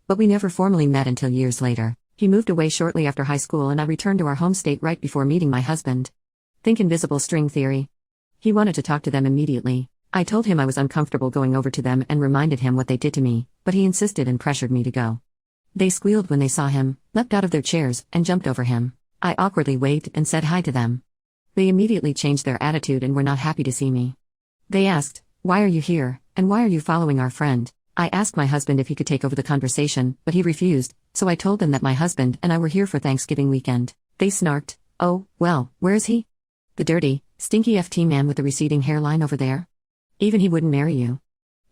but we never formally met until years later. He moved away shortly after high school and I returned to our home state right before meeting my husband. Think invisible string theory. He wanted to talk to them immediately. I told him I was uncomfortable going over to them and reminded him what they did to me, but he insisted and pressured me to go. They squealed when they saw him, leapt out of their chairs, and jumped over him. I awkwardly waved and said hi to them. They immediately changed their attitude and were not happy to see me. They asked, "Why are you here, and why are you following our friend?" I asked my husband if he could take over the conversation, but he refused, so I told them that my husband and I were here for Thanksgiving weekend. They snarked, "Oh, well, where is he? The dirty, stinky FT man with the receding hairline over there? Even he wouldn't marry you.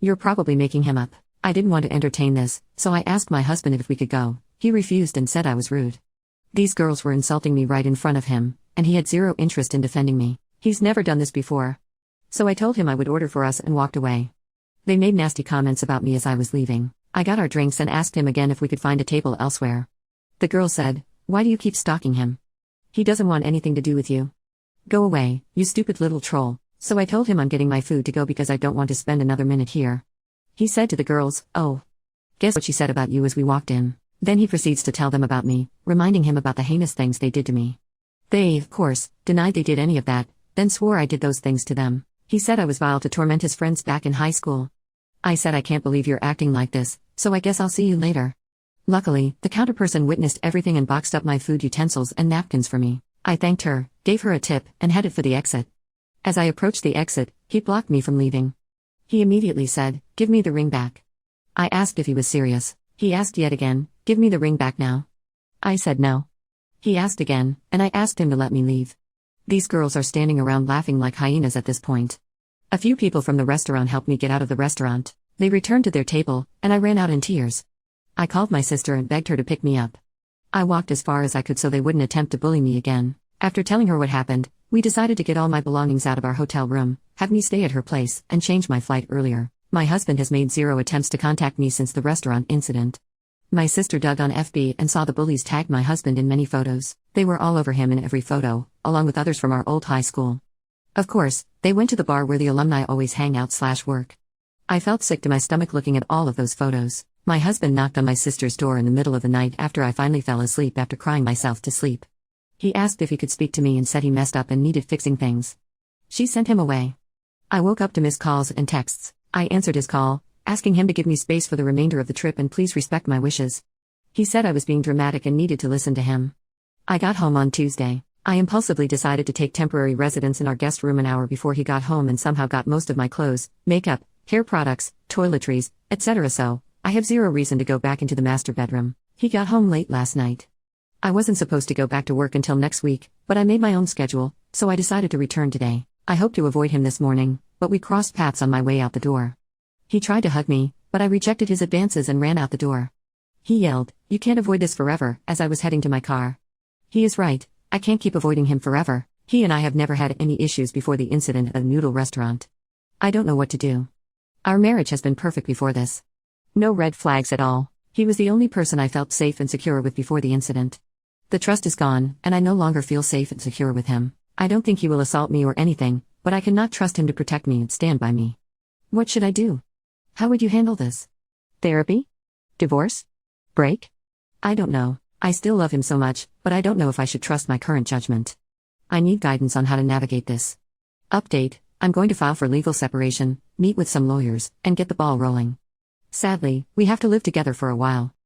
You're probably making him up." I didn't want to entertain this, so I asked my husband if we could go. He refused and said I was rude. These girls were insulting me right in front of him, and he had zero interest in defending me. He's never done this before. So I told him I would order for us and walked away. They made nasty comments about me as I was leaving. I got our drinks and asked him again if we could find a table elsewhere. The girl said, "Why do you keep stalking him? He doesn't want anything to do with you. Go away, you stupid little troll." So I told him I'm getting my food to go because I don't want to spend another minute here. He said to the girls, "Oh, guess what she said about you," as we walked in. Then he proceeds to tell them about me, reminding him about the heinous things they did to me. They, of course, denied they did any of that, then swore I did those things to them. He said I was vile to torment his friends back in high school. I said I can't believe you're acting like this, so I guess I'll see you later. Luckily, the counterperson witnessed everything and boxed up my food utensils and napkins for me. I thanked her, gave her a tip, and headed for the exit. As I approached the exit, he blocked me from leaving. He immediately said, "Give me the ring back." I asked if he was serious. He asked yet again, "Give me the ring back now." I said no. He asked again, and I asked him to let me leave. These girls are standing around laughing like hyenas at this point. A few people from the restaurant helped me get out of the restaurant. They returned to their table, and I ran out in tears. I called my sister and begged her to pick me up. I walked as far as I could so they wouldn't attempt to bully me again. After telling her what happened, we decided to get all my belongings out of our hotel room, have me stay at her place, and change my flight earlier. My husband has made zero attempts to contact me since the restaurant incident. My sister dug on FB and saw the bullies tag my husband in many photos. They were all over him in every photo, along with others from our old high school. Of course, they went to the bar where the alumni always hang out/work. I felt sick to my stomach looking at all of those photos. My husband knocked on my sister's door in the middle of the night after I finally fell asleep after crying myself to sleep. He asked if he could speak to me and said he messed up and needed fixing things. She sent him away. I woke up to missed calls and texts. I answered his call, asking him to give me space for the remainder of the trip and please respect my wishes. He said I was being dramatic and needed to listen to him. I got home on Tuesday. I impulsively decided to take temporary residence in our guest room an hour before he got home and somehow got most of my clothes, makeup, hair products, toiletries, etc. So, I have zero reason to go back into the master bedroom. He got home late last night. I wasn't supposed to go back to work until next week, but I made my own schedule, so I decided to return today. I hoped to avoid him this morning, but we crossed paths on my way out the door. He tried to hug me, but I rejected his advances and ran out the door. He yelled, "You can't avoid this forever," as I was heading to my car. He is right, I can't keep avoiding him forever. He and I have never had any issues before the incident at a noodle restaurant. I don't know what to do. Our marriage has been perfect before this. No red flags at all. He was the only person I felt safe and secure with before the incident. The trust is gone, and I no longer feel safe and secure with him. I don't think he will assault me or anything, but I cannot trust him to protect me and stand by me. What should I do? How would you handle this? Therapy? Divorce? Break? I don't know. I still love him so much, but I don't know if I should trust my current judgment. I need guidance on how to navigate this. Update: I'm going to file for legal separation, meet with some lawyers, and get the ball rolling. Sadly, we have to live together for a while.